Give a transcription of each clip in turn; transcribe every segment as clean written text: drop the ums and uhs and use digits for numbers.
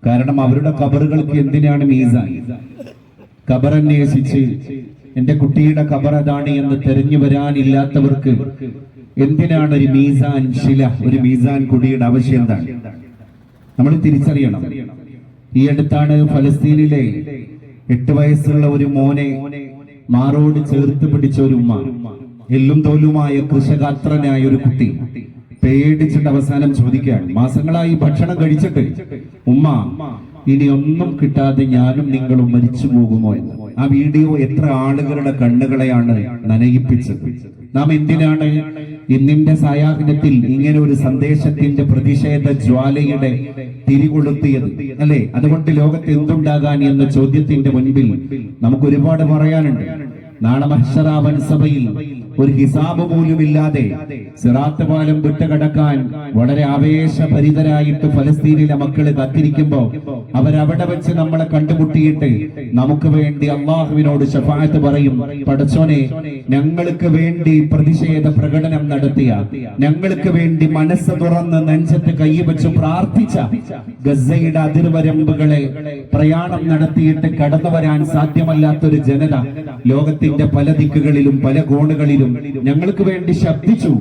കാരണം അവരുടെ ഖബറുകൾക്ക് എന്തിനാണ് മീസാൻ? ഖബറന്വേഷിച്ച് എന്റെ കുട്ടിയുടെ ഖബർ അതാണ് എന്ന് തെരഞ്ഞു വരാനില്ലാത്തവർക്ക് എന്തിനാണ് ഒരു മീസാൻ ശില, ഒരു മീസാൻ കുടിയുടെ ആവശ്യം എന്താണ്? നമ്മൾ തിരിച്ചറിയണം. ഈ അടുത്താണ് ഫലസ്തീനിലെ 8 വയസ്സുള്ള ഒരു മോനെ മാറോട് ചേർത്ത് പിടിച്ച ഒരു ഉമ്മ, എല്ലും തോലുമായ കൃഷകാത്രനായ ഒരു കുട്ടി പേടിച്ചിട്ട് അവസാനം ചോദിക്കുകയാണ്, മാസങ്ങളായി ഭക്ഷണം കഴിച്ചിട്ട്, ഉമ്മ ഇനി ഒന്നും കിട്ടാതെ ഞാനും നിങ്ങളും മരിച്ചു പോകുമോ എന്ന്. ആ വീഡിയോ എത്ര ആളുകളുടെ കണ്ണുകളെയാണ് നനയിപ്പിച്ചത്. നാം എന്തിനാണ് ഇന്നിന്റെ സായാഹ്നത്തിൽ ഇങ്ങനെ ഒരു സന്ദേശത്തിന്റെ പ്രതിഷേധ ജ്വാലയുടെ തിരികൊളുത്തിയത്, അല്ലെ? അതുകൊണ്ട് ലോകത്ത് എന്തുണ്ടാകാൻ എന്ന ചോദ്യത്തിന്റെ മുൻപിൽ നമുക്ക് ഒരുപാട് പറയാനുണ്ട്. നാളെ മഹ്ശറ വൻസഭയിൽ ഒരു ഹിസാബ് പോലുമില്ലാതെ സിറാത്ത് പാലം വിട്ടുകടക്കാൻ വളരെ ആവേശഭരിതരായിട്ട് ഫലസ്തീനിലെ മക്കള് കാത്തിരിക്കുമ്പോ അവരവിടെ വെച്ച് നമ്മളെ കണ്ടുമുട്ടിയിട്ട് നമുക്ക് വേണ്ടി അള്ളാഹുവിനോട് ശഫാഅത്ത് പറയും, പടച്ചോനെ ഞങ്ങൾക്ക് വേണ്ടി പ്രതിഷേധ പ്രകടനം നടത്തിയ, ഞങ്ങൾക്ക് വേണ്ടി മനസ്സ് തുറന്ന് നെഞ്ചത്ത് കൈവച്ച് പ്രാർത്ഥിച്ച ഗസയുടെ അതിർവരമ്പുകളെ പ്രയാണം നടത്തിയിട്ട് കടന്നു വരാൻ സാധ്യമല്ലാത്തൊരു ജനത ലോകത്തിന്റെ പല ദിക്കുകളിലും പല കോണുകളിലും ഞങ്ങൾക്ക് വേണ്ടി ശബ്ദിച്ചു.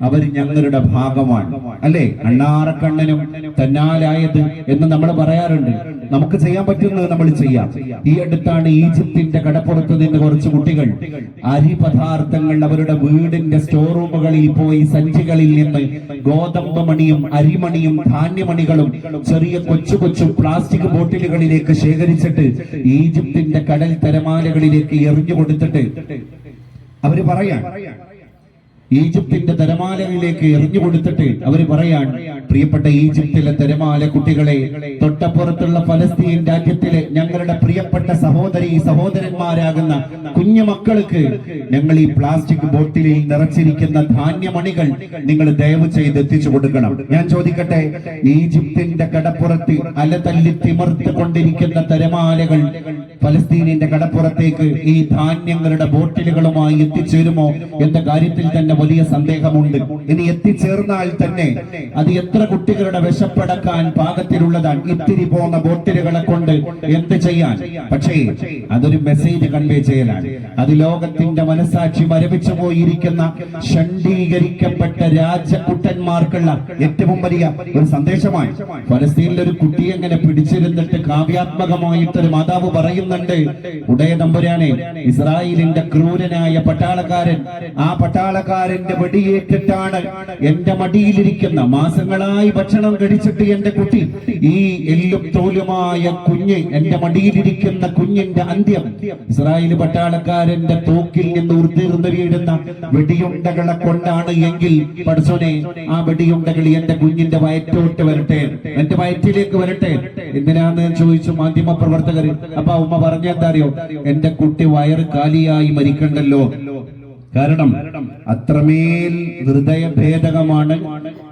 അവർ ഞങ്ങളുടെ ഭാഗമാണ്, അല്ലെ? അണ്ണാറക്കണ്ണനും തന്നാലായത് എന്ന് നമ്മൾ പറയാറുണ്ട്. നമുക്ക് ചെയ്യാൻ പറ്റുന്നത് നമ്മൾ ചെയ്യാം. ഈ അടുത്താണ് ഈജിപ്തിന്റെ കടപ്പുറത്ത് നിന്ന് കുറച്ച് കുട്ടികൾ അരി പദാർത്ഥങ്ങൾ അവരുടെ വീടിന്റെ സ്റ്റോർ റൂമുകളിൽ പോയി സഞ്ചികളിൽ നിന്ന് ഗോതമ്പ് മണിയും അരിമണിയും ധാന്യമണികളും ചെറിയ കൊച്ചു കൊച്ചു പ്ലാസ്റ്റിക് ബോട്ടിലുകളിലേക്ക് ശേഖരിച്ചിട്ട് ഈജിപ്തിന്റെ കടൽ തിരമാലകളിലേക്ക് എറിഞ്ഞു കൊടുത്തിട്ട് അവര് പറയാൻ, ഈജിപ്തിന്റെ തിരമാലകളിലേക്ക് എറിഞ്ഞു കൊടുത്തിട്ട് അവര് പറയാൻ, പ്രിയപ്പെട്ട ഈജിപ്തിലെ തിരമാല കുട്ടികളെ, തൊട്ടപ്പുറത്തുള്ള ഫലസ്തീൻ രാജ്യത്തിലെ ഞങ്ങളുടെ പ്രിയപ്പെട്ട സഹോദരന്മാരാകുന്ന കുഞ്ഞു മക്കൾക്ക് ഞങ്ങൾ ഈ പ്ലാസ്റ്റിക് ബോട്ടിലിൽ നിറച്ചിരിക്കുന്ന ധാന്യമണികൾ നിങ്ങൾ ദയവ് ചെയ്ത് എത്തിച്ചു കൊടുക്കണം. ഞാൻ ചോദിക്കട്ടെ, ഈജിപ്തിന്റെ കടപ്പുറത്ത് അലതല്ലി തിമർത്ത് കൊണ്ടിരിക്കുന്ന തിരമാലകൾ ഫലസ്തീനിന്റെ കടപ്പുറത്തേക്ക് ഈ ധാന്യങ്ങളുടെ ബോട്ടിലുകളുമായി എത്തിച്ചേരുമോ എന്ന കാര്യത്തിൽ തന്നെ വലിയ സന്ദേഹമുണ്ട്. ഇനി എത്തിച്ചേർന്നാൽ തന്നെ അത് എത്ര കുട്ടികളുടെ വിശപ്പടക്കാൻ പാകത്തിലുള്ളതാണ്. ഇത്തിരി പോന്ന ബോട്ടിലുകളെ കൊണ്ട് എന്ത് ചെയ്യാൻ? പക്ഷേ അതൊരു മെസ്സേജ് കൺവേ ചെയ്യലാണ്. അത് ലോകത്തിന്റെ മനസാക്ഷി മരവിച്ചു പോയിരിക്കുന്ന ഷണ്ഡീകരിക്കപ്പെട്ട രാജകുട്ടന്മാർക്കുള്ള ഏറ്റവും വലിയ ഒരു സന്ദേശമാണ്. ഫലസ്തീനിൽ ഒരു കുട്ടിയെ എങ്ങനെ പിടിച്ചിരുന്നിട്ട് കാവ്യാത്മകമായിട്ടൊരു മാതാവ് പറയുന്നുണ്ട്, ഉടയ തമ്പുരാനെ, ഇസ്രായേലിന്റെ ക്രൂരനായ പട്ടാളക്കാരൻ, ആ പട്ടാളക്കാരന്റെ വെടിയേറ്റിട്ടാണ് എന്റെ മടിയിലിരിക്കുന്ന, മാസങ്ങളായി ഭക്ഷണം കഴിച്ചിട്ട് എന്റെ കുട്ടി, ഈ എല്ലും തോലുമായ കുഞ്ഞ്, എന്റെ മടിയിലിരിക്കുന്ന കുഞ്ഞിന്റെ അന്ത്യം ഇസ്രായേൽ പട്ടാളക്കാരന്റെ തോക്കിൽ നിന്ന് ഉർത്തിർന്ന് വീഴുന്ന വെടിയുണ്ടകളെ കൊണ്ടാണ് എങ്കിൽ പടച്ചോനെ, ആ വെടിയുണ്ടകൾ എന്റെ കുഞ്ഞിന്റെ വയറ്റോട്ട് വരട്ടെ, എന്റെ വയറ്റിലേക്ക് വരട്ടെ. എന്തിനാന്ന് ചോദിച്ചു മാധ്യമ പ്രവർത്തകർ. അപ്പൊ ഉമ്മ പറഞ്ഞെന്താ അറിയോ? എന്റെ കുട്ടി വയറ് കാലിയായി മരിക്കണ്ടല്ലോ. കാരണം അത്രമേൽ ഹൃദയഭേദകമാണ്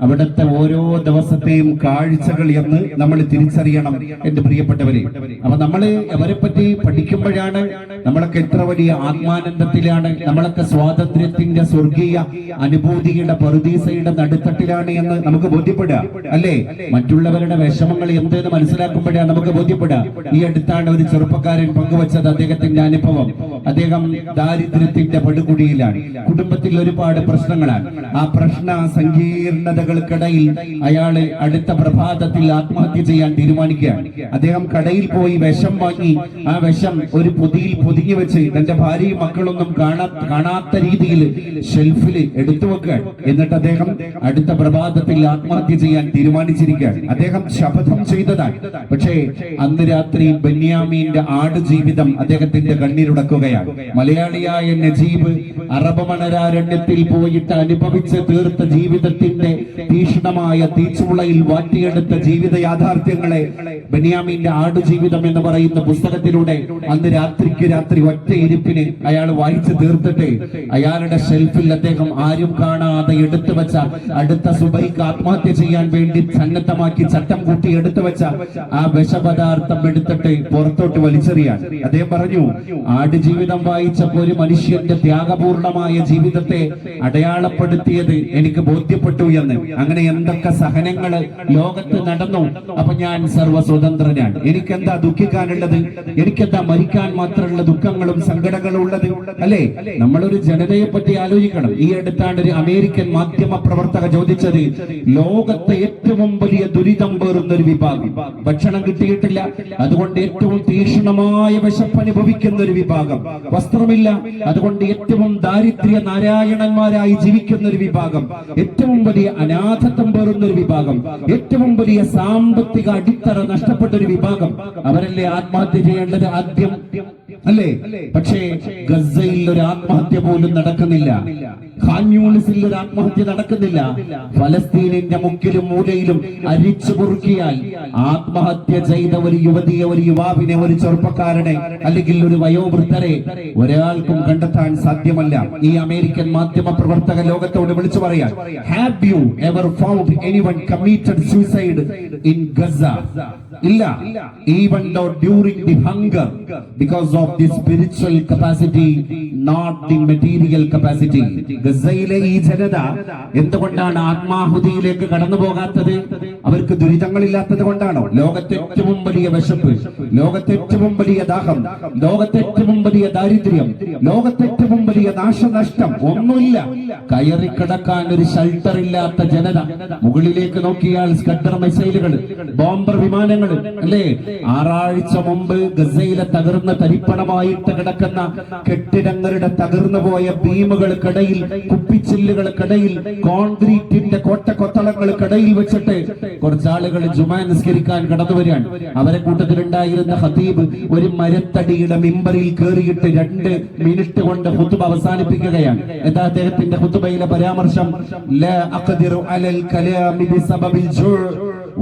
അവിടുത്തെ ഓരോ ദിവസത്തെയും കാഴ്ചകൾ എന്ന് നമ്മൾ തിരിച്ചറിയണം എന്റെ പ്രിയപ്പെട്ടവരെ. അപ്പൊ നമ്മള് അവരെ പറ്റി പഠിക്കുമ്പോഴാണ് നമ്മളൊക്കെ എത്ര വലിയ ആത്മാനന്ദത്തിലാണ്, നമ്മളൊക്കെ സ്വാതന്ത്ര്യത്തിന്റെ സ്വർഗീയ അനുഭൂതിയുടെ പറുദീസയുടെ നടുത്തട്ടിലാണ് എന്ന് നമുക്ക് ബോധ്യപ്പെടുക, അല്ലേ? മറ്റുള്ളവരുടെ വിഷമങ്ങൾ എന്തെന്ന് മനസ്സിലാക്കുമ്പോഴാണ് നമുക്ക് ബോധ്യപ്പെടുക. ഈ അടുത്താണ് ഒരു ചെറുപ്പക്കാരൻ പങ്കുവച്ചത് അദ്ദേഹത്തിന്റെ അനുഭവം. അദ്ദേഹം ദാരിദ്ര്യത്തിന്റെ പടുകുടിയിലാണ്, കുടുംബത്തിൽ ഒരുപാട് പ്രശ്നങ്ങളാണ്. ആ പ്രശ്ന സങ്കീർണതകൾക്കിടയിൽ അയാള് അടുത്ത പ്രഭാതത്തിൽ ആത്മഹത്യ ചെയ്യാൻ തീരുമാനിക്കുകയാണ്. അദ്ദേഹം കടയിൽ പോയി വിഷം വാങ്ങി ആ വിഷം ഒരു പൊതിയിൽ പൊതിഞ്ഞു വെച്ച് തന്റെ ഭാര്യയും മക്കളൊന്നും കാണാത്ത രീതിയിൽ ഷെൽഫിൽ എടുത്തു വെക്കുകയാണ്. എന്നിട്ട് അദ്ദേഹം അടുത്ത പ്രഭാതത്തിൽ ആത്മഹത്യ ചെയ്യാൻ തീരുമാനിച്ചിരിക്കുകയാണ്. അദ്ദേഹം ശപഥം ചെയ്തതാണ്. പക്ഷേ അന്ന് രാത്രി ബെന്യാമീന്റെ ആടുജീവിതം അദ്ദേഹത്തിന്റെ കണ്ണീരുടക്കുകയാണ്. മലയാളിയായ നജീബ് അറബ് മണരാരണ്യത്തിൽ പോയിട്ട് അനുഭവിച്ച് തീർത്ത ജീവിതത്തിന്റെ തീക്ഷ്ണമായ തീച്ചുളയിൽ വാറ്റിയെടുത്ത ജീവിത യാഥാർത്ഥ്യങ്ങളെ ബെന്യാമീന്റെ ആടുജീവിതം എന്ന് പറയുന്ന പുസ്തകത്തിലൂടെ അന്ന് രാത്രിക്ക് രാത്രി ഒറ്റ ഇരിപ്പിന് അയാൾ വായിച്ചു തീർത്തിട്ട് അയാളുടെ ഷെൽഫിൽ അദ്ദേഹം ആരും കാണാതെ എടുത്തു വെച്ച, അടുത്ത സുബൈക്ക് ആത്മഹത്യ ചെയ്യാൻ വേണ്ടി സന്നദ്ധമാക്കി ചട്ടം കൂട്ടി എടുത്തു വെച്ച ആ വിഷപദാർത്ഥം എടുത്തിട്ട് പുറത്തോട്ട് വലിച്ചെറിയാൻ അദ്ദേഹം പറഞ്ഞു. ആടുജീവിതം വായിച്ചപ്പോൾ ഒരു മനുഷ്യന്റെ ത്യാഗപൂർണ്ണ സമ്പൂർണമായ ജീവിതത്തെ അടയാളപ്പെടുത്തിയത് എനിക്ക് ബോധ്യപ്പെട്ടു എന്ന്. അങ്ങനെ എന്തൊക്കെ സഹനങ്ങള് ലോകത്ത് നടന്നു. അപ്പൊ ഞാൻ സർവ്വസ്വതന്ത്രനാണ്. എനിക്കെന്താ ദുഃഖിക്കാനുള്ളത്? എനിക്കെന്താ മരിക്കാൻ മാത്രമുള്ള ദുഃഖങ്ങളും സങ്കടങ്ങളും ഉള്ളത്? അല്ലേ? നമ്മളൊരു ജനതയെ പറ്റി ആലോചിക്കണം. ഈ അടുത്താണ് ഒരു അമേരിക്കൻ മാധ്യമ പ്രവർത്തക ചോദിച്ചത്, ലോകത്തെ ഏറ്റവും വലിയ ദുരിതം പേറുന്ന ഒരു വിഭാഗം, ഭക്ഷണം കിട്ടിയിട്ടില്ല, അതുകൊണ്ട് ഏറ്റവും തീക്ഷ്ണമായ വിശപ്പ് അനുഭവിക്കുന്ന ഒരു വിഭാഗം, വസ്ത്രമില്ല, അതുകൊണ്ട് ഏറ്റവും ദാരിദ്ര്യ നാരായണന്മാരായി ജീവിക്കുന്ന ഒരു വിഭാഗം, ഏറ്റവും വലിയ അനാഥത്വം പേറുന്ന ഒരു വിഭാഗം, ഏറ്റവും വലിയ സാമ്പത്തിക അടിത്തറ നഷ്ടപ്പെട്ട ഒരു വിഭാഗം, അവരല്ലേ ആത്മഹത്യ ചെയ്യേണ്ടത് ആദ്യം? അല്ലേ? പക്ഷേ ഗസയിൽ ഒരു ആത്മഹത്യ പോലും നടക്കുന്നില്ല. ഖാൻ യൂണിസിൽ ഒരു ആത്മഹത്യ നടക്കുന്നില്ല. ഫലസ്തീനിന്റെ മുക്കിലും മൂലയിലും അരിച്ചു പൊറുക്കിയാൽ ആത്മഹത്യ ചെയ്ത ഒരു യുവതിയെ, ഒരു യുവാവിനെ, ഒരു ചെറുപ്പക്കാരനെ അല്ലെങ്കിൽ ഒരു വയോവൃദ്ധരെ ഒരാൾക്കും കണ്ടെത്താൻ സാധ്യമല്ല. ഈ അമേരിക്കൻ മാധ്യമ പ്രവർത്തക ലോകത്തോട് വിളിച്ചു പറയാൻ, have you ever found anyone committed suicide in Gaza? ഇല്ല. Even though during the hunger, because of the spiritual capacity, not the material capacity. ഗസയിലെ ഈ ജനത എന്തുകൊണ്ടാണ് ആത്മാഹുതിയിലേക്ക് കടന്നു പോകാത്തത്? അവർക്ക് ദുരിതങ്ങളില്ലാത്തത് കൊണ്ടാണോ? ലോകത്തെ ഏറ്റവും വലിയ വിശപ്പ്, ലോകത്തെ ഏറ്റവും വലിയ ദാഹം, ലോകത്തെ ഏറ്റവും വലിയ ദാരിദ്ര്യം, ലോകത്തെ ഏറ്റവും വലിയ നാശനഷ്ടം ഒന്നുമില്ല. കയറി കിടക്കാൻ ഒരു ഷെൽട്ടർ ഇല്ലാത്ത ജനത. മുകളിലേക്ക് നോക്കിയാൽ സ്കഡർ മിസൈലുകൾ, ബോംബർ വിമാനങ്ങൾ, അല്ലേ? 6 ആഴ്ച മുമ്പ് ഗസയിലെ തകർന്ന തരിപ്പണമായിട്ട് കിടക്കുന്ന കെട്ടിടങ്ങളുടെ തകർന്നുപോയ ബീമുകൾക്കിടയിൽ, കുപ്പിച്ചില്ലുകൾക്കിടയിൽ, കോൺക്രീറ്റിന്റെ കോട്ടക്കൊത്തളങ്ങൾക്കിടയിൽ വെച്ചിട്ട് കുറച്ചാളുകൾ ജുമാ നിസ്കരിക്കാൻ കടന്നു വരികയാണ്. അവരെ കൂട്ടത്തിലുണ്ടായിരുന്ന ഖതീബ് ഒരു മരത്തടിയുടെ മിമ്പറിൽ കയറിയിട്ട് 2 മിനിറ്റ് കൊണ്ട് ഖുതുബ അവസാനിപ്പിക്കുകയാണ്. എന്താ അദ്ദേഹത്തിന്റെ ഖുതുബയിലെ പരാമർശം? ലാ അഖ്ദിറു അലൽ കലാമി ബിസബബിൽ ജൂ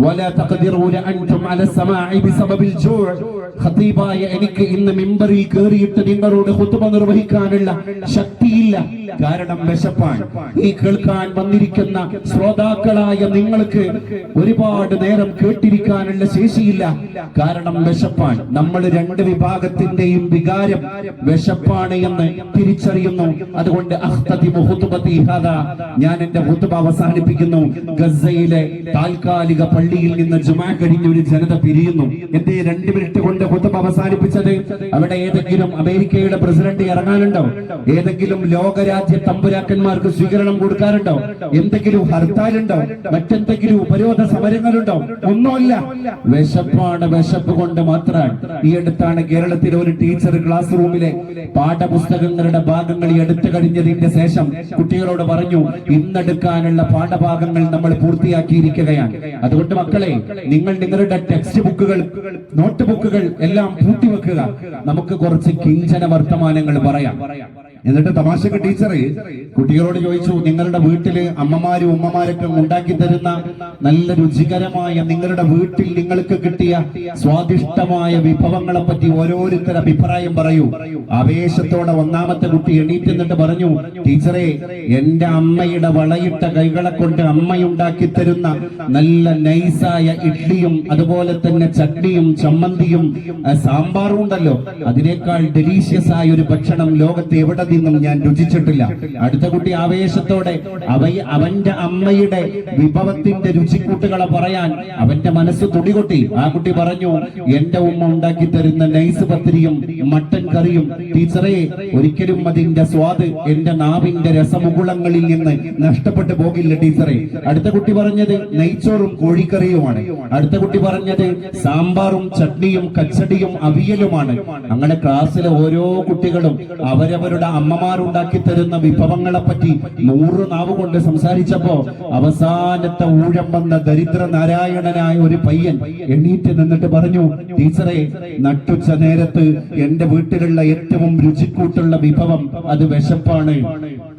വലാ തഖ്ദിറൂന അൻതും അല സമാഇ ബിസബബിൽ ജൂ. ഖതീബായ എനിക്ക് ഇന്ന് മിമ്പറിൽ കയറിയിട്ട് നിങ്ങളോട് ഖുതുബ നിർവഹിക്കാനുള്ള ശക്തിയില്ല, കാരണം വിശപ്പാണ്. ഈ കേൾക്കാൻ വന്നിരിക്കുന്ന ശ്രോതാക്കളായ നിങ്ങൾക്ക് ഒരുപാട് നേരം കേട്ടിരിക്കാനുള്ള ശേഷിയില്ല, കാരണം വിശപ്പാണ്. നമ്മൾ 2 വിഭാഗത്തിന്റെയും വികാരം വിശപ്പാണ് എന്ന് തിരിച്ചറിയുന്നു. അതുകൊണ്ട് ഞാൻ എന്റെ ഖുതുബ അവസാനിപ്പിക്കുന്നു. ഗസയിലെ താൽക്കാലിക പള്ളിയിൽ നിന്ന് ജുമാ കഴിഞ്ഞ ഒരു ജനത പിരിയുന്നു. എന്തേ 2 മിനിറ്റ് കൊണ്ട് ഖുതുബ അവസാനിപ്പിച്ചത്? അവിടെ ഏതെങ്കിലും അമേരിക്കയുടെ പ്രസിഡന്റ് ഇറങ്ങാനുണ്ടോ? ഏതെങ്കിലും ലോകരാജ്യ തമ്പുരാക്കന്മാർക്ക് സ്വീകരണം കൊടുക്കാറുണ്ടോ? എന്തെങ്കിലും ഹർത്താലുണ്ടോ? മറ്റെന്തെങ്കിലും ഉപരോധ സമരങ്ങളുണ്ടോ? ഒന്നുമില്ല. വിശപ്പാണ്. വിശപ്പ് കൊണ്ട് മാത്രമാണ്. ഈ അടുത്താണ് കേരളത്തിലെ ഒരു ടീച്ചർ ക്ലാസ് റൂമിലെ പാഠപുസ്തകങ്ങളുടെ ഭാഗങ്ങൾ എടുത്തു കഴിഞ്ഞതിന്റെ ശേഷം കുട്ടികളോട് പറഞ്ഞു, ഇന്നെടുക്കാനുള്ള പാഠഭാഗങ്ങൾ നമ്മൾ പൂർത്തിയാക്കിയിരിക്കുകയാണ്. അതുകൊണ്ട് മക്കളെ, നിങ്ങൾ നിങ്ങളുടെ ടെക്സ്റ്റ് ബുക്കുകൾ, നോട്ട് ബുക്കുകൾ എല്ലാം പൂട്ടിവെക്കുക. നമുക്ക് കുറച്ച് കിഞ്ചന വർത്തമാനങ്ങൾ പറയാം. എന്നിട്ട് തമാശക്ക് ടീച്ചറ് കുട്ടികളോട് ചോദിച്ചു, നിങ്ങളുടെ വീട്ടില് അമ്മമാരും ഉമ്മമാരൊക്കെ ഉണ്ടാക്കി തരുന്ന നല്ല രുചികരമായ, നിങ്ങളുടെ വീട്ടിൽ നിങ്ങൾക്ക് കിട്ടിയ സ്വാദിഷ്ടമായ വിഭവങ്ങളെ പറ്റി ഓരോരുത്തർ അഭിപ്രായം പറയൂ. ആവേശത്തോടെ ഒന്നാമത്തെ കുട്ടി എണീറ്റ് നിന്നിട്ട് പറഞ്ഞു, ടീച്ചറെ, എന്റെ അമ്മയുടെ വളയിട്ട കൈകളെ കൊണ്ട് അമ്മയുണ്ടാക്കി തരുന്ന നല്ല നൈസായ ഇഡ്ലിയും അതുപോലെ തന്നെ ചട്നിയും ചമ്മന്തിയും സാമ്പാറും ഉണ്ടല്ലോ, അതിനേക്കാൾ ഡെലീഷ്യസ് ആയ ഒരു ഭക്ഷണം ലോകത്ത് എവിടെ നിന്നും ഞാൻ രുചിച്ചിട്ടില്ല. അടുത്ത കുട്ടി ആവേശത്തോടെ അവന്റെ അമ്മയുടെ വിഭവത്തിന്റെ രുചിക്കൂട്ടുകളെ പറയാൻ അവന്റെ മനസ്സ് തുടികൊട്ടി. ആ കുട്ടി പറഞ്ഞു, എന്റെ ഉമ്മ ഉണ്ടാക്കി തരുന്ന നൈസ് പത്തിരിയും മട്ടൻ കറിയും, ടീച്ചറെ, ഒരിക്കലും അതിന്റെ സ്വാദ് എന്റെ നാവിന്റെ രസമുകുളങ്ങളിൽ നിന്ന് നഷ്ടപ്പെട്ടു പോകില്ല ടീച്ചറെ. അടുത്ത കുട്ടി പറഞ്ഞത് നെയ്ച്ചോറും കോഴിക്കറിയുമാണ്. അടുത്ത കുട്ടി പറഞ്ഞത് സാമ്പാറും ചട്നിയും കച്ചടിയും അവിയലുമാണ്. അങ്ങനെ ക്ലാസ്സിലെ ഓരോ കുട്ടികളും അവരവരുടെ അമ്മമാരുണ്ടാക്കി തരുന്ന വിഭവങ്ങളെ പറ്റി 100 നാവ് കൊണ്ട് സംസാരിച്ചപ്പോ അവസാനത്തെ ഊഴം വന്ന ദരിദ്ര നാരായണനായ ഒരു പയ്യൻ എണീറ്റ് നിന്നിട്ട് പറഞ്ഞു, ടീച്ചറെ, നട്ടുച്ച നേരത്ത് എന്റെ വീട്ടിലുള്ള ഏറ്റവും രുചിക്കൂട്ടുള്ള വിഭവം അത് വിശപ്പാണ്.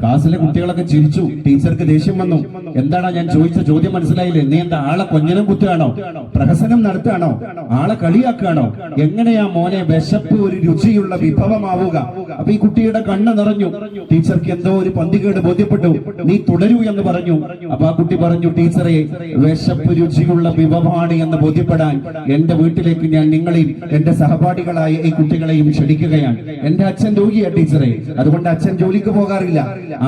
ക്ലാസ്സിലെ കുട്ടികളൊക്കെ ചിരിച്ചു. ടീച്ചർക്ക് ദേഷ്യം വന്നു. എന്താടാ ഞാൻ ചോദിച്ച ചോദ്യം മനസ്സിലായില്ലേ? നീ എന്താ ആളെ കൊഞ്ഞനം കുത്തുകയാണോ? പ്രഹസനം നടത്തുകയാണോ? ആളെ കളിയാക്കുകയാണോ? എങ്ങനെയാ മോനെ വിശപ്പ് ഒരു രുചിയുള്ള വിഭവമാവുക? അപ്പൊ ഈ കുട്ടിയുടെ കണ്ണ് നിറഞ്ഞു. ടീച്ചർക്ക് എന്തോ ഒരു പന്തികേട് ബോധ്യപ്പെട്ടു. നീ തുടരൂ എന്ന് പറഞ്ഞു. അപ്പൊ ആ കുട്ടി പറഞ്ഞു, ടീച്ചറെ, വിശപ്പ് രുചിയുള്ള വിഭവമാണ് എന്ന് ബോധ്യപ്പെടാൻ എന്റെ വീട്ടിലേക്ക് ഞാൻ നിങ്ങളെയും എന്റെ സഹപാഠികളായ ഈ കുട്ടികളെയും ക്ഷണിക്കുകയാണ്. എന്റെ അച്ഛൻ രോഗിയാ ടീച്ചറെ, അതുകൊണ്ട് അച്ഛൻ ജോലിക്ക് പോകാറില്ല.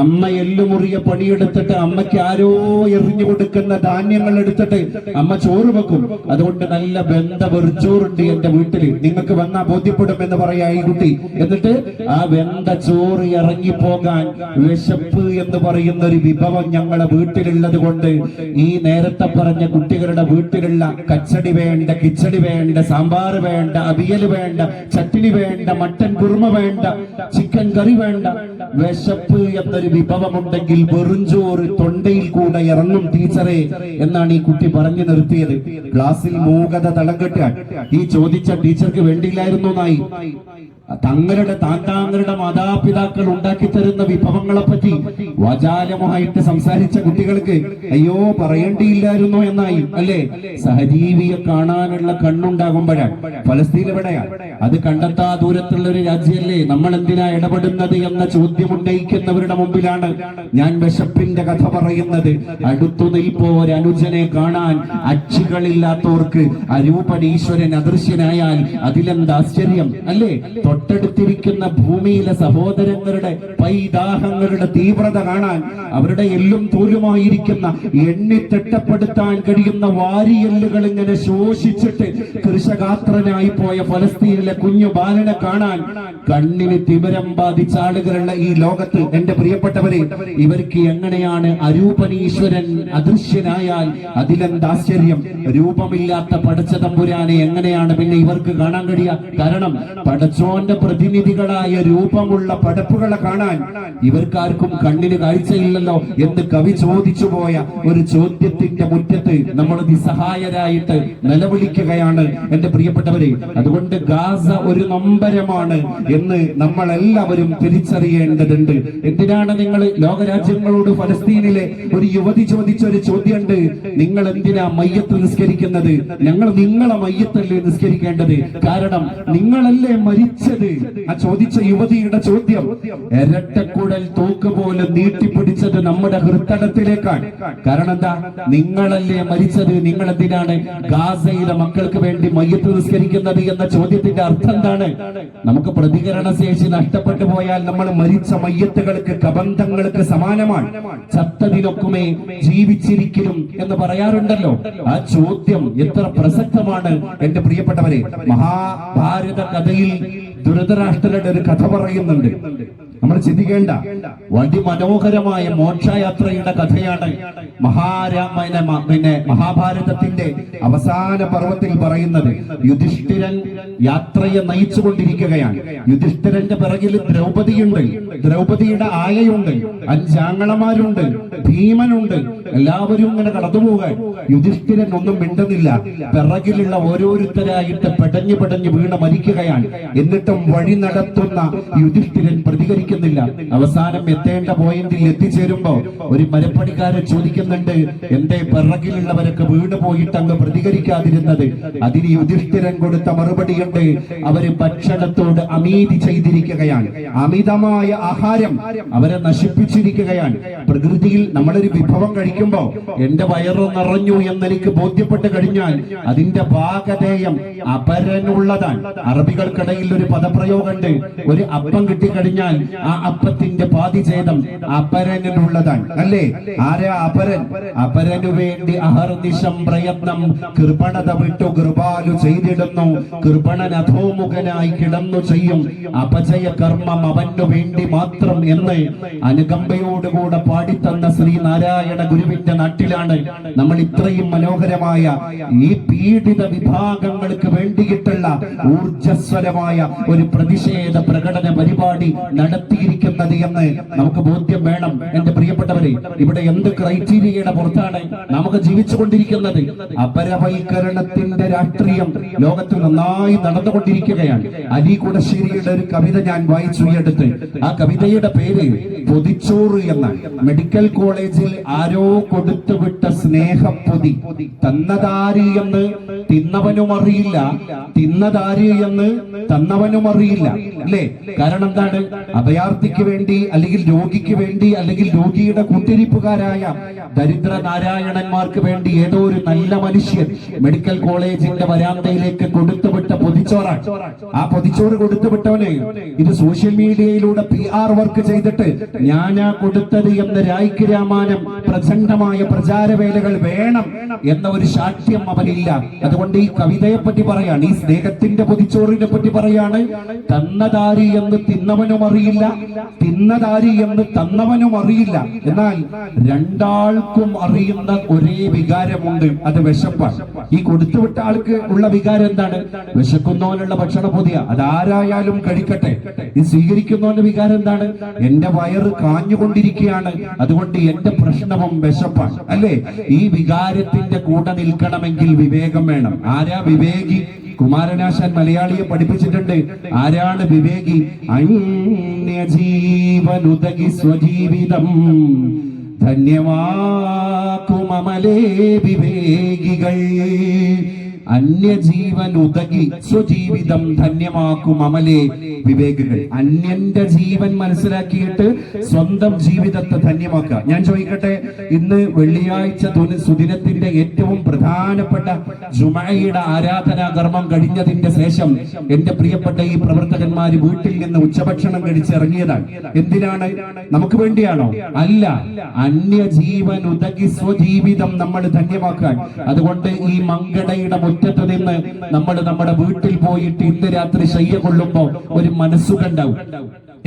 അമ്മ എല്ലുമുറിയ പണിയെടുത്തിട്ട് അമ്മയ്ക്ക് ആരോ എറിഞ്ഞു കൊടുക്കുന്ന ധാന്യങ്ങൾ എടുത്തിട്ട് അമ്മ ചോറ് വെക്കും. അതുകൊണ്ട് നല്ല വെന്ത വെറുച്ചോറുണ്ട് എന്റെ വീട്ടില്, നിങ്ങൾക്ക് വന്നാ ബോധ്യപ്പെടും എന്ന് പറയാ ഈ കുട്ടി. എന്നിട്ട് ആ വെന്ത ചോറ് ഇറങ്ങിപ്പോകാൻ വിശപ്പ് എന്ന് പറയുന്ന ഒരു വിഭവം ഞങ്ങളെ വീട്ടിലുള്ളത് കൊണ്ട് ഈ നേരത്തെ പറഞ്ഞ കുട്ടികളുടെ വീട്ടിലുള്ള കച്ചടി വേണ്ട, കിച്ചടി വേണ്ട, സാമ്പാർ വേണ്ട, അവിയൽ വേണ്ട, ചട്ടിനി വേണ്ട, മട്ടൻ കുറുമ വേണ്ട, ചിക്കൻ കറി വേണ്ട, വിശപ്പ് എന്നൊരു വിഭവമുണ്ടെങ്കിൽ വെറുംചോറ് തൊണ്ടയിൽ കൂടെ ഇറങ്ങും ടീച്ചറെ എന്നാണ് ഈ കുട്ടി പറഞ്ഞു നിർത്തിയത്. ക്ലാസ്സിൽ മൂകത തളം കെട്ടാൻ ഈ ചോദിച്ച ടീച്ചർക്ക് വേണ്ടിയില്ലായിരുന്നു നായി. തങ്ങളുടെ താങ്കളുടെ മാതാപിതാക്കൾ ഉണ്ടാക്കി തരുന്ന വിഭവങ്ങളെ പറ്റി വാചാലമായിട്ട് സംസാരിച്ച കുട്ടികൾക്ക് അയ്യോ പറയേണ്ടിയില്ലായിരുന്നോ എന്നായി അല്ലേ? സഹജീവിയെ കാണാനുള്ള കണ്ണുണ്ടാകുമ്പോഴാണ്. ഫലസ്തീൻ എവിടെയാ? അത് കണ്ടെത്താ ദൂരത്തുള്ള ഒരു രാജ്യമല്ലേ? നമ്മൾ എന്തിനാ ഇടപെടുന്നത് എന്ന ചോദ്യം ഉന്നയിക്കുന്നവരുടെ മുമ്പിലാണ് ഞാൻ വിശപ്പിന്റെ കഥ പറയുന്നത്. അടുത്തു നിൽപ്പോരനുജനെ കാണാൻ അക്ഷികളില്ലാത്തവർക്ക് അരൂപണീശ്വരൻ അദൃശ്യനായാൽ അതിലെന്താശ്ചര്യം അല്ലേ? തൊട്ടടുത്തിരിക്കുന്ന ഭൂമിയിലെ സഹോദരങ്ങളുടെ പൈദാഹങ്ങളുടെ തീവ്രത കാണാൻ, അവരുടെ എല്ലും തോലുമായിരിക്കുന്ന എണ്ണിത്തിട്ടപ്പെടുത്താൻ കഴിയുന്ന വാരിയെല്ലുകൾ ഇങ്ങനെ ശോഷിച്ചിട്ട് കൃഷഗാത്രനായി പോയ ഫലസ്തീനിലെ കുഞ്ഞു ബാലനെ കാണാൻ കണ്ണിന് തിമിരം ബാധിച്ച ആളുകളുള്ള ഈ ലോകത്ത് എന്റെ പ്രിയപ്പെട്ടവരെ, ഇവർക്ക് എങ്ങനെയാണ് അരൂപനീശ്വരൻ അദൃശ്യനായാൽ അതിലെന്താശ്ചര്യം? രൂപമില്ലാത്ത പടച്ച തമ്പുരാനെ എങ്ങനെയാണ് പിന്നെ ഇവർക്ക് കാണാൻ കഴിയുക? കാരണം പടച്ചോന്റെ പ്രതിനിധികളായ രൂപമുള്ള പടപ്പുകളെ കാണാൻ ഇവർക്കാർക്കും കണ്ണിന് കാഴ്ചയില്ലല്ലോ എന്ന് കവി ചോദിച്ചു പോയ ഒരു ചോദ്യത്തിന്റെ മുറ്റത്ത് നമ്മൾ നിസ്സഹായരായിട്ട് നിലവിളിക്കുകയാണ് എന്റെ പ്രിയപ്പെട്ടവരെ. അതുകൊണ്ട് ഗാസ ഒരു നൊമ്പരമാണ് എന്ന് നമ്മൾ എല്ലാവരും തിരിച്ചറിയേണ്ടതുണ്ട്. എന്തിനാണ് നിങ്ങൾ ലോകരാജ്യങ്ങളോട് ഫലസ്തീനിലെ ഒരു യുവതി ചോദിച്ച ഒരു ചോദ്യമുണ്ട്, നിങ്ങൾ എന്തിനാ മയ്യത്ത് നിസ്കരിക്കുന്നത്? ഞങ്ങൾ നിങ്ങളെ മയ്യത്തല്ലേ നിസ്കരിക്കേണ്ടത്? കാരണം നിങ്ങളല്ലേ മരിച്ചത്. ആ ചോദിച്ച യുവതിയുടെ ചോദ്യം ഇരട്ടക്കുഴൽ തോക്ക് പോലെ നീട്ടിപ്പിടിച്ചത് നമ്മുടെ ഹൃദയത്തിലേക്കാണ്. കാരണം എന്താ? നിങ്ങളല്ലേ മരിച്ചത്, നിങ്ങൾ എന്തിനാണ് ഗാസയിലെ മക്കൾക്ക് വേണ്ടി മയ്യത്ത് നിസ്കരിക്കുന്നത് എന്ന ചോദ്യത്തിന്റെ അർത്ഥം എന്താണ്? നമുക്ക് പ്രതികരണ ശേഷി നഷ്ടപ്പെട്ടു പോയാൽ നമ്മൾ മരിച്ച മയ്യത്തുകൾക്ക് കബന്ധങ്ങൾക്ക് സമാനമാണ്. ചത്തതിനൊക്കുമേ ജീവിച്ചിരിക്കലും എന്ന് പറയാറുണ്ടല്ലോ. ആ ചോദ്യം എത്ര പ്രസക്തമാണ് എന്റെ പ്രിയപ്പെട്ടവരെ. മഹാഭാരത കഥയിൽ ധൃതരാഷ്ട്രരുടെ ഒരു കഥ പറയുന്നുണ്ട്. നമ്മൾ ചിന്തിക്കേണ്ട അതിമനോഹരമായ മോക്ഷയാത്രയുടെ കഥയാണ് മഹാഭാരതത്തിന്റെ അവസാന പർവ്വത്തിൽ പറയുന്നത്. യുധിഷ്ഠിരൻ യാത്രയെ നയിച്ചുകൊണ്ടിരിക്കുകയാണ്. യുധിഷ്ഠിരന്റെ പിറകിൽ ദ്രൗപദിയുണ്ട്, ദ്രൗപദിയുടെ ആയയുണ്ട്, 5 ആങ്ങളമാരുണ്ട്, ഭീമനുണ്ട്. എല്ലാവരും ഇങ്ങനെ കടന്നുപോകാൻ യുധിഷ്ഠിരൻ ഒന്നും മിണ്ടുന്നില്ല. പിറകിലുള്ള ഓരോരുത്തരായിട്ട് പെടഞ്ഞു വീണ് മരിക്കുകയാണ്. എന്നിട്ടും വഴി നടത്തുന്ന യുധിഷ്ഠിരൻ പ്രതികരിക്കുന്നില്ല. അവസാനം എത്തേണ്ട പോയിന്റിൽ എത്തിച്ചേരുമ്പോ ഒരു മരപ്പണിക്കാരൻ ചോദിക്കുന്നുണ്ട്, എന്റെ പിറകിലുള്ളവരൊക്കെ വീണ് പോയിട്ട് അങ്ങ് പ്രതികരിക്കാതിരുന്നത്? അതിന് യുധിഷ്ഠിരൻ കൊടുത്ത മറുപടിയുണ്ട്, അവര് ഭക്ഷണത്തോട് അനീതി ചെയ്തിരിക്കുകയാണ്. അമിതമായ ആഹാരം അവരെ നശിപ്പിച്ചിരിക്കുകയാണ്. പ്രകൃതിയിൽ നമ്മളൊരു വിഭവം കഴിക്കുമ്പോ എന്റെ വയറു നിറഞ്ഞു എന്നെനിക്ക് ബോധ്യപ്പെട്ട് കഴിഞ്ഞാൽ അതിന്റെ ഭാഗധേയം അപരനുള്ളതാണ്. അറബികൾക്കിടയിൽ ഒരു പദപ്രയോഗമുണ്ട്, ഒരു അപ്പം കിട്ടിക്കഴിഞ്ഞാൽ ആ അപ്പത്തിന്റെ പാതിഛേദം അപരനുള്ളതാണ് അല്ലേ? ആരാ അപരൻ? അപരനു വേണ്ടി അഹർനിശം പ്രയത്നം കൃപണത വിട്ടു കൃപാലു ചെയ്തിടുന്നു. കൃപണൻ അധോമുഖനായി കിടന്നു ചെയ്യും അപജയ കർമ്മം അവനു വേണ്ടി മാത്രം എന്ന് അനുകമ്പയോടുകൂടെ പാടിത്തന്ന ശ്രീനാരായണ ഗുരുവിന്റെ നാട്ടിലാണ് നമ്മൾ ഇത്രയും മനോഹരമായ ഈ പീഡിത വിഭാഗങ്ങൾക്ക് വേണ്ടിയിട്ടുള്ള ഊർജസ്വലമായ ഒരു പ്രതിഷേധ പ്രകടന പരിപാടി നടത്തിയിരിക്കുന്നത് എന്ന് നമുക്ക് ബോധ്യം വേണം എന്റെ പ്രിയപ്പെട്ടവരെ. ഇവിടെ എന്ത് ക്രൈറ്റീരിയയുടെ പുറത്താണ് നമുക്ക് ജീവിച്ചുകൊണ്ടിരിക്കുന്നത്? അപരവൽക്കരണത്തിന്റെ രാഷ്ട്രീയം ലോകത്ത് നന്നായി നടന്നുകൊണ്ടിരിക്കുകയാണ്. അലി കുടശ്ശേരിയുടെ ഒരു കവിത ഞാൻ വായിച്ചു ഈ അടുത്ത്. ആ കവിതയുടെ പേര് പൊതിച്ചോറ് എന്നാണ്. മെഡിക്കൽ കോളേജിൽ ആരോ കൊടുത്തുവിട്ട സ്നേഹപ്പൊതി. തന്നതാര് എന്ന് തിന്നവനും അറിയില്ല, തിന്നതാര് എന്ന് തന്നവനും അറിയില്ല, അല്ലേ? കാരണം എന്താണ്? അഭയാർത്ഥിക്ക് വേണ്ടി, അല്ലെങ്കിൽ രോഗിക്ക് വേണ്ടി, അല്ലെങ്കിൽ രോഗിയുടെ കൂട്ടിരിപ്പുകാരായ ദരിദ്ര നാരായണന്മാർക്ക് വേണ്ടി ഏതോ ഒരു നല്ല മനുഷ്യൻ മെഡിക്കൽ കോളേജിന്റെ വരാന്തയിലേക്ക് കൊടുത്തുവിട്ട പൊതിച്ചോറാണ്. ആ പൊതിച്ചോറ് കൊടുത്തുവിട്ടവന് ഇത് സോഷ്യൽ മീഡിയയിലൂടെ PR വർക്ക് ചെയ്തിട്ട് ഞാനാ കൊടുത്തത് എന്ന് രായ്ക്ക് രാമാനം പ്രചണ്ഡമായ പ്രചാരവേലകൾ വേണം എന്ന ഒരു ശാഠ്യം അവനില്ല. അതുകൊണ്ട് ഈ കവിതയെ പറ്റി പറയാണ്, ഈ സ്നേഹത്തിന്റെ പൊതിച്ചോറിനെ പറ്റി പറയാണ്. തന്നതാരി എന്ന് തിന്നവനും അറിയില്ല, തിന്നതാരി എന്ന് തന്നവനും അറിയില്ല. എന്നാൽ രണ്ടാൾക്കും അറിയുന്ന ഒരേ വികാരമുണ്ട്, അത് വിശപ്പാണ്. ഈ കൊടുത്തുവിട്ട ആൾക്ക് ഉള്ള വികാരം എന്താണ്? വിശക്കുന്നവനുള്ള ഭക്ഷണ പൊതിയ, അതാരായാലും കഴിക്കട്ടെ. ഈ സ്വീകരിക്കുന്നവന്റെ വികാരം എന്താണ്? എന്റെ വയറ് കാഞ്ഞുകൊണ്ടിരിക്കുകയാണ്, അതുകൊണ്ട് എന്റെ പ്രശ്നവും വിശപ്പാണ്, അല്ലേ? ഈ വികാരത്തിന്റെ കൂടെ നിൽക്കണമെങ്കിൽ വിവേകം വേണം. ആരാ വിവേകി? കുമാരനാശാൻ മലയാളിയെ പഠിപ്പിച്ചിട്ടുണ്ട്. ആരാണ് വിവേകി? അന്യജീവനുതകി സ്വജീവിതം ധന്യമാക്കുമമലേ വിവേകികൾ. അന്യജീവൻ ഉതകി സ്വജീവിതം ധന്യമാക്കും അമലേ വിവേകികൾ. അന്യന്റെ ജീവൻ മനസ്സിലാക്കിയിട്ട് സ്വന്തം ജീവിതത്തെ ധന്യമാക്കുക. ഞാൻ ചോദിക്കട്ടെ, ഇന്ന് വെള്ളിയാഴ്ച സുദിനത്തിന്റെ ഏറ്റവും പ്രധാനപ്പെട്ട ജുമഅയുടെ ആരാധനാ കർമ്മം കഴിഞ്ഞതിന്റെ ശേഷം എന്റെ പ്രിയപ്പെട്ട ഈ പ്രവർത്തകന്മാര് വീട്ടിൽ നിന്ന് ഉച്ചഭക്ഷണം കഴിച്ചിറങ്ങിയതാണ്. എന്തിനാണ്? നമുക്ക് വേണ്ടിയാണോ? അല്ല. അന്യജീവൻ ഉതകി സ്വജീവിതം നമ്മൾ ധന്യമാക്കാൻ. അതുകൊണ്ട് ഈ മങ്കടയുടെ മുറ്റത്ത് നിന്ന് നമ്മൾ നമ്മുടെ വീട്ടിൽ പോയിട്ട് ഇന്ന് രാത്രി ശയ്യ കൊള്ളുമ്പോ ഒരു മനസ്സുഖണ്ടാവും.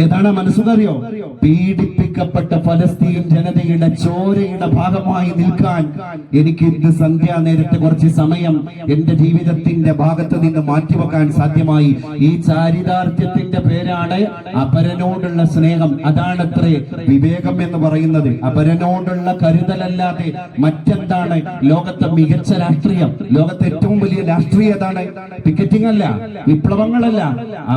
ഏതാണ് മനസ്സുഖ അറിയോ? പീഡിപ്പിക്കപ്പെട്ട ഫലസ്തീൻ ജനതയുടെ ചോരയുടെ ഭാഗമായി നിൽക്കാൻ എനിക്ക് ഇന്ന് സന്ധ്യാനേരത്തെ കുറച്ച് സമയം എന്റെ ജീവിതത്തിന്റെ ഭാഗത്ത് നിന്ന് മാറ്റിവെക്കാൻ സാധ്യമായി. ഈ ചാരിതാർത്ഥ്യത്തിന്റെ പേരാണ് അപരനോടുള്ള സ്നേഹം. അതാണത്രേ വിവേകം എന്ന് പറയുന്നത്. അപരനോടുള്ള കരുതലല്ലാതെ മറ്റെന്താണ് ലോകത്തെ മികച്ച രാഷ്ട്രീയം? ലോകത്തെ ഏറ്റവും വലിയ രാഷ്ട്രീയതാണ് പിക്കറ്റിംഗ് അല്ല, വിപ്ലവങ്ങളല്ല,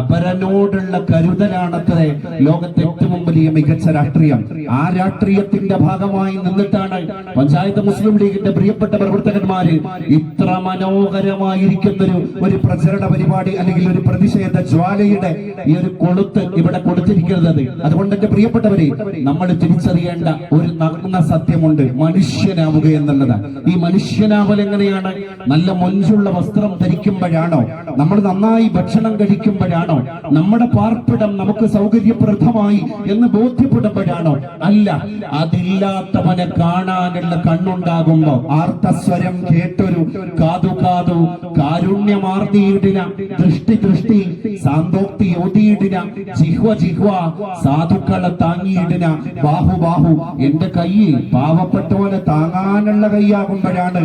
അപരനോടുള്ള കരുതലാണത്രേ ലോകത്തെ ഏറ്റവും വലിയ മികച്ച രാഷ്ട്രീയം. ആ രാഷ്ട്രീയത്തിന്റെ ഭാഗമായി നിന്നിട്ടാണ് പഞ്ചായത്ത് മുസ്ലിം ലീഗിന്റെ പ്രിയപ്പെട്ട പ്രവർത്തകന്മാര് ഇത്ര മനോഹരമായിരിക്കുന്ന ഒരു പ്രചരണ പരിപാടി അല്ലെങ്കിൽ ഒരു പ്രതിഷേധ ജ്വാലയുടെ ഈ ഒരു കൊളുത്ത് ഇവിടെ കൊടുത്തിരിക്കുന്നത്. അതുകൊണ്ട് എന്റെ പ്രിയപ്പെട്ടവരെ, നമ്മൾ തിരിച്ചറിയേണ്ട ഒരു നഗ്ന സത്യമുണ്ട്, മനുഷ്യനാവുക എന്നുള്ളതാണ്. ഈ മനുഷ്യനാവൽ എങ്ങനെയാണ്? നല്ല മൊഞ്ചുള്ള വസ്ത്രം ധരിക്കുമ്പോഴാണോ? നമ്മൾ നന്നായി ഭക്ഷണം കഴിക്കുമ്പോഴാണോ? നമ്മുടെ പാർപ്പിടം നമുക്ക് സൗകര്യപ്രദമായി എന്ന് ബോധ്യപ്പെടുമ്പോഴാണോ? അല്ല. അതില്ലാത്തവനെ കാണാനുള്ള കണ്ണുണ്ടാകുമ്പോ, ആർത്തസ്വരം കേട്ടൊരു കാതു കാതു, കാരുണ്യമാർന്നിയിടിന, ദൃഷ്ടി ദൃഷ്ടി, സാന്തോക്തി യോതിയിടിന, ജിഹ്വ ജിഹ്വ, സാധുക്കളെ താങ്ങിയിടിന, ബാഹു ബാഹു. എന്റെ കൈ പാവപ്പെട്ടവനെ താങ്ങാനുള്ള കൈയാകുമ്പോഴാണ്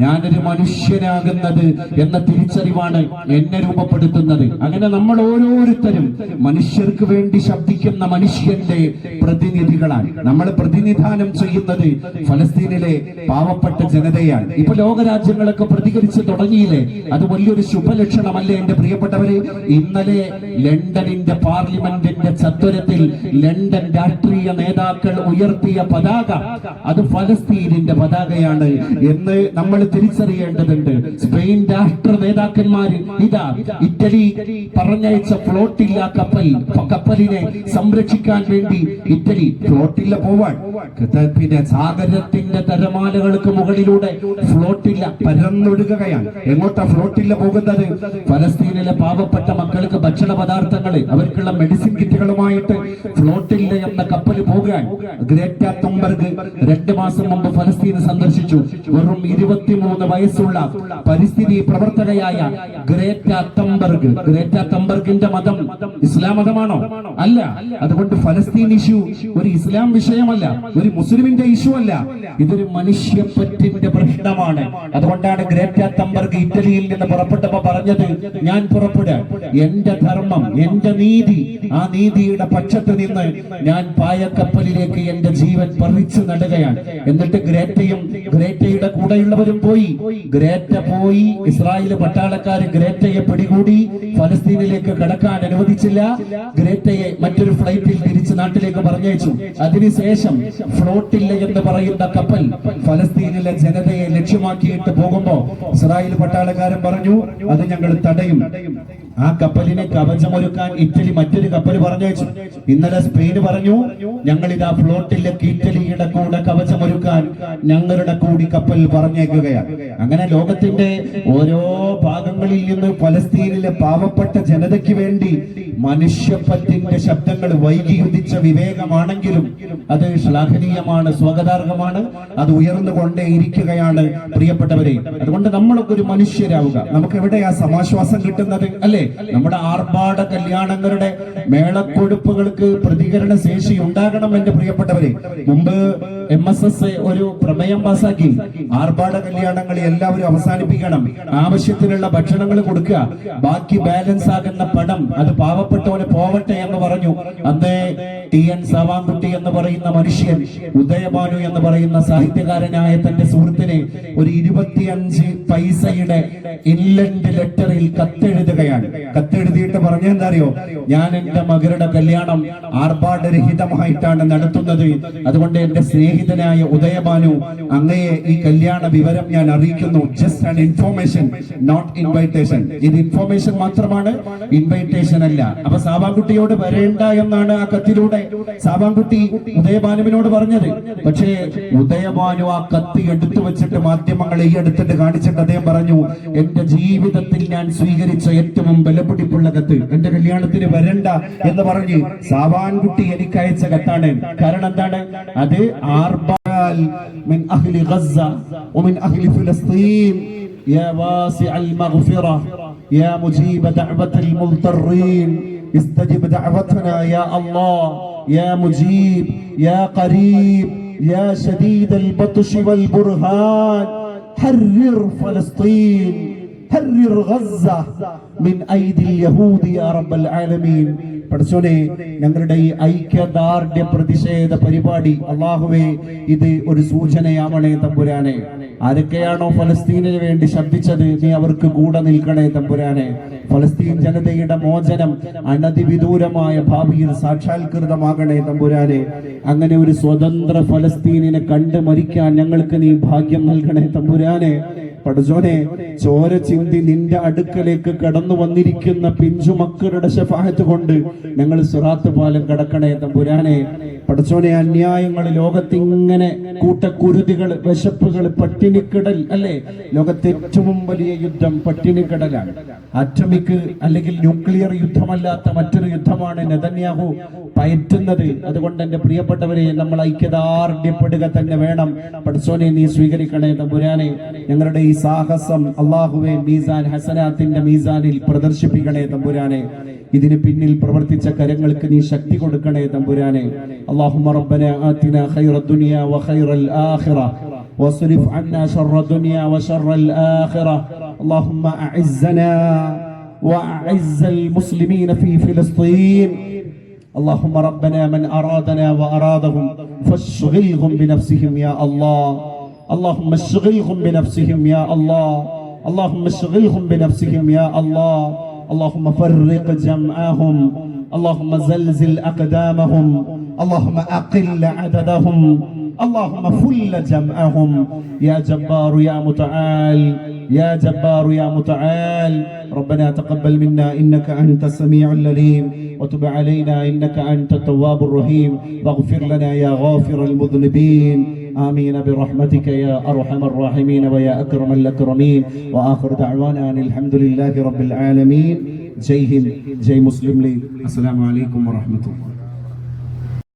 ഞാനൊരു മനുഷ്യനാകുന്നത് എന്ന തിരിച്ചറിവാണ് എന്നെ രൂപപ്പെടുത്തുന്നത്. അങ്ങനെ നമ്മൾ ഓരോരുത്തരും മനുഷ്യർക്ക് വേണ്ടി ശബ്ദിക്കുന്ന മനുഷ്യന്റെ പ്രതിനിധികളാണ്. നമ്മൾ പ്രതിനിധാനം ചെയ്യുന്നത് ഫലസ്തീനിലെ പാവപ്പെട്ട ജനതയാണ്. ഇപ്പൊ ലോകരാജ്യങ്ങളൊക്കെ പ്രതികരിച്ച് തുടങ്ങിയില്ലേ? അത് വലിയൊരു ശുഭലക്ഷണമല്ലേ എന്റെ പ്രിയപ്പെട്ടവരെ? ഇന്നലെ ലണ്ടനിന്റെ പാർലമെന്റിന്റെ ചത്വരത്തിൽ ലണ്ടൻ രാഷ്ട്രീയ നേതാക്കൾ ഉയർത്തിയ പതാക അത് ഫലസ്തീനിന്റെ പതാകയാണ് എന്ന് നമ്മൾ തിരിച്ചറിയേണ്ടതുണ്ട്. സ്പെയിൻ രാഷ്ട്ര നേതാക്കന്മാര് ഇതാ ഇറ്റലി പറഞ്ഞയച്ച ഫ്ലോട്ടില്ല കപ്പലിനെ സംരക്ഷിക്കാൻ വേണ്ടി ഇറ്റലി ഫ്ലോട്ടില്ല പോവാൻ, പിന്നെ സാഗരത്തിന്റെ തിരമാലകൾക്ക് മുകളിലൂടെ ഫ്ലോട്ടില്ല പരന്നൊഴുകുകയാണ്. എങ്ങോട്ടാ ഫ്ലോട്ടില്ല പോകുന്നത്? ഫലസ്തീനിലെ പാവപ്പെട്ട മക്കൾക്ക് ഭക്ഷണ പദാർത്ഥങ്ങൾ, അവർക്കുള്ള മെഡിസിൻ കിറ്റുകളുമായിട്ട് ഫ്ലോട്ടില്ല എന്ന കപ്പൽ പോകാൻ. ഗ്രേറ്റ തുംബർഗ് 2 മാസം മുമ്പ് ഫലസ്തീൻ സന്ദർശിച്ചു. വെറും 23 വയസ്സുള്ള പരിസ്ഥിതി പ്രവർത്തകയായ ഗ്രേറ്റ തുംബർഗ്. ഗ്രേറ്റ തുംബർഗിന്റെ മതം ഇസ്ലാം മതമാണോ? അല്ല. അതുകൊണ്ട് ഫലസ്തീൻ ഇഷ്യൂ ഒരു ഇസ്ലാം വിഷയമല്ല, ഒരു മുസ്ലിമിന്റെ ഇഷ്യൂ അല്ല, ഇതൊരു മനുഷ്യപ്പറ്റിന്റെ പ്രശ്നമാണ്. അതുകൊണ്ടാണ് ഗ്രേറ്റ തുംബർഗ് ഇറ്റലിയിൽ നിന്ന് പുറപ്പെട്ടപ്പോ പറഞ്ഞത്, ഞാൻ പുറപ്പെടുക, എന്റെ ധർമ്മം, എന്റെ നീതി, ആ നീതിയുടെ പക്ഷത്ത് നിന്ന് ഞാൻ പായക്കപ്പലിലേക്ക് എന്റെ ജീവൻ പറിച്ചു നടുകയാണ്. എന്നിട്ട് ഗ്രേറ്റയും ഗ്രേറ്റയുടെ കൂടെയുള്ളവരും പോയി. ഗ്രേറ്റ പോയി, ഇസ്രായേൽ പട്ടാളക്കാര് ഗ്രേറ്റയെ പിടികൂടി ഫലസ്തീനിലേക്ക് കടക്കാൻ അനുവദിച്ചില്ല. ഗ്രേറ്റയെ മറ്റൊരു ഫ്ലൈറ്റിൽ തിരിച്ച് നാട്ടിലേക്ക് പറഞ്ഞയച്ചു. അതിനുശേഷം ഫ്ലോട്ടില്ല എന്ന് പറയുന്ന കപ്പൽ ഫലസ്തീനിലെ ജനതയെ ലക്ഷ്യമാക്കിയിട്ട് പോകുമ്പോ ഇസ്രായേൽ പട്ടാളക്കാരൻ പറഞ്ഞു, അത് ഞങ്ങൾ തടയും. ആ കപ്പലിനെ കവചമൊരുക്കാൻ ഇറ്റലി മറ്റൊരു കപ്പൽ പറഞ്ഞയച്ചു. ഇന്നലെ സ്പെയിൻ പറഞ്ഞു, ഞങ്ങൾ ഇതാ ഫ്ലോട്ടിലേക്ക് ഇറ്റലിയുടെ കൂടെ കവചമൊരുക്കാൻ ഞങ്ങളുടെ കൂടി കപ്പൽ പറഞ്ഞേക്കുകയാണ്. അങ്ങനെ ലോകത്തിന്റെ ഓരോ ഭാഗങ്ങളിൽ നിന്ന് ഫലസ്തീനിലെ പാവപ്പെട്ട ജനതയ്ക്ക് വേണ്ടി മനുഷ്യപ്പറ്റിന്റെ ശബ്ദങ്ങൾ വൈകിയുദിച്ച വിവേകമാണെങ്കിലും അത് ശ്ലാഘനീയമാണ്, സ്വാഗതാർഹമാണ്. അത് ഉയർന്നുകൊണ്ടേയിരിക്കുകയാണ് പ്രിയപ്പെട്ടവരെ. അതുകൊണ്ട് നമ്മളൊക്കെ ഒരു മനുഷ്യരാവുക. നമുക്ക് എവിടെയാ സമാശ്വാസം കിട്ടുന്നത്? അല്ലെ, നമ്മുടെ ആർഭാട കല്യാണങ്ങളുടെ മേളക്കൊഴുപ്പുകൾക്ക് പ്രതികരണ ശേഷി ഉണ്ടാകണം എന്റെ പ്രിയപ്പെട്ടവരെ. മുമ്പ് MSS ഒരു പ്രമേയം പാസാക്കി, ആർഭാട കല്യാണങ്ങൾ എല്ലാവരും അവസാനിപ്പിക്കണം, ആവശ്യത്തിനുള്ള ഭക്ഷണങ്ങൾ കൊടുക്കുക, ബാക്കി ബാലൻസ് ആകുന്ന പണം അത് പാവപ്പെട്ടവന് പോവട്ടെ എന്ന് പറഞ്ഞു. അന്ന് TN സാവാൻകുട്ടി എന്ന് പറയുന്ന മനുഷ്യൻ ഉദയഭാനു എന്ന് പറയുന്ന സാഹിത്യകാരനായ തന്റെ സുഹൃത്തിനെ ഒരു 25 പൈസയുടെ ഇൻലൻഡ് ലെറ്ററിൽ കത്തെഴുതുകയാണ്. കത്തെഴുതിയിട്ട് പറഞ്ഞ എന്താ അറിയോ, ഞാൻ എന്റെ മകളുടെ കല്യാണം ആർഭാടരഹിതമായിട്ടാണ് നടത്തുന്നത്. അതുകൊണ്ട് എന്റെ സ്നേഹിതനായ ഉദയഭാനു അങ്ങയെ ഈ കല്യാണ വിവരം ഞാൻ അറിയിക്കുന്നു. Just an information, not invitation. ഇത് ഇൻഫോർമേഷൻ മാത്രമാണ്, ഇൻവൈറ്റേഷൻ അല്ല. അപ്പൊ സാവാൻകുട്ടിയോട് വരേണ്ട എന്നാണ് ആ കത്തിലൂടെ സാവാൻകുട്ടി ഉദയഭാനുവിനോട് പറഞ്ഞത്. പക്ഷേ ഉദയഭാനു ആ കത്തി എടുത്തു വെച്ചിട്ട് മാധ്യമങ്ങളെ ഈ എടുത്തിട്ട് കാണിച്ചിട്ട് അദ്ദേഹം പറഞ്ഞു, എന്റെ ജീവിതത്തിൽ ഞാൻ സ്വീകരിച്ച ഏറ്റവും വിലപിടിപ്പുള്ള കത്ത്, എന്റെ കല്യാണത്തിന് വരണ്ട എന്ന് പറഞ്ഞ് സാവാൻകുട്ടി എനിക്ക് അയച്ച കത്താണ്. കാരണം എന്താണ്? അത് ആർബാൽ മിൻ അഹ്ലി ഗസ്സ വമിൻ അഹ്ലി ഫലസ്തീൻ യാ വാസിഅൽ മഗ്ഫിറ യാ മുജീബ ദഅവത്തൽ മുൽതറീൻ ഇസ്തജിബ് ദഅവതനാ യാ അല്ലാഹ് യാ മുജീബ് യാ ഖരീബ് യാ ശദീദൽ ബത്ശ് വൽ ബുർഹാൻ ഹർർ ഫലസ്തീൻ ഹർർ ഗസ്സ മിൻ ഐദിൽ യഹൂദി യാ റബ്ബൽ ആലമീൻ. പഠിച്ചോനെ, ഞങ്ങളുടെ ഈ ഐക്യദാർഢ്യ പ്രതിഷേധ പരിപാടി അല്ലാഹുവേ ഇത് ഒരു സൂചനയാവണേ തമ്പുരാനെ. ആരൊക്കെയാണോ ഫലസ്തീനിന് വേണ്ടി ശബ്ദിച്ചത്, നീ അവർക്ക് കൂടെ നിൽക്കണേ തമ്പുരാനെ. ഫലസ്തീൻ ജനതയുടെ മോചനം അനധിവിദൂരമായ ഭാവിയിൽ സാക്ഷാത്കൃതമാകണേ തമ്പുരാനെ. അങ്ങനെ ഒരു സ്വതന്ത്ര ഫലസ്തീനിനെ കണ്ട് മരിക്കാൻ ഞങ്ങൾക്ക് നീ ഭാഗ്യം നൽകണേ തമ്പുരാനെ. പഠിച്ചോനെ, ചോര ചിന്തി നിന്റെ അടുക്കലേക്ക് കടന്നു വന്നിരിക്കുന്ന പിഞ്ചുമക്കളുടെ ശഫാഅത്ത് കൊണ്ട് ഞങ്ങൾ സിറാത്ത് പാലം കടക്കണേ തമ്പുരാനെ. പഠിച്ചോനെ, അന്യായങ്ങൾ ലോകത്തിങ്ങനെ കൂട്ടക്കുരുതികൾ, വിശപ്പുകൾ, പട്ടിണിക്കിടൽ, അല്ലെ, ലോകത്തെ ഏറ്റവും വലിയ യുദ്ധം പട്ടിണിക്കിടലാണ്. ആറ്റമിക് അല്ലെങ്കിൽ ന്യൂക്ലിയർ യുദ്ധമല്ലാത്ത മറ്റൊരു യുദ്ധമാണ് നെതന്യാഹു പയറ്റുന്നത്. അതുകൊണ്ട് എന്റെ പ്രിയപ്പെട്ടവരെ, നമ്മൾ ഐക്യദാർഢ്യപ്പെടുക തന്നെ വേണം. പഠിച്ചോനെ, നീ സ്വീകരിക്കണേ തമ്പുരാനെ. ഞങ്ങളുടെ ഈ സാഹസം അല്ലാഹുവേ മീസാൻ ഹസനാത്തിന്റെ മീസാനിൽ പ്രദർശിപ്പിക്കണേ തമ്പുരാനെ. ഇതിന് പിന്നിൽ പ്രവർത്തിച്ച കരങ്ങൾക്ക് നീ ശക്തി കൊടുക്കണേ തമ്പുരാനെ. അല്ലാഹുമ്മ റബ്ബനാ ആതിനാ ഖൈറദ് ദുനിയാ വഖൈറൽ ആഖിറ വസ്രിഫ് അന്നാ ശർറദ് ദുനിയാ വശർറൽ ആഖിറ. അല്ലാഹുമ്മ അഇസ്സനാ വഅഇസ്സൽ മുസ്ലിമീന ഫീ ഫലസ്തീൻ. اللهم ربنا من أرادنا وأرادهم فاشغلهم بنفسهم يا الله. اللهم اشغلهم بنفسهم يا الله. اللهم اشغلهم بنفسهم يا الله. اللهم فرق جمعهم. اللهم زلزل أقدامهم. اللهم أقل عددهم. اللهم فل جمعهم يا جبار يا متعال يا جبار يا متعال. ربنا تقبل منا إنك أنت السميع العليم وتب علينا إنك أنت التواب الرحيم واغفر لنا يا غافر المذنبين. آمين برحمتك يا أرحم الراحمين ويا أكرم الأكرمين. وآخر دعوانا أن الحمد لله رب العالمين. جي هند, جي مسلم ليگ. السلام عليكم ورحمة الله.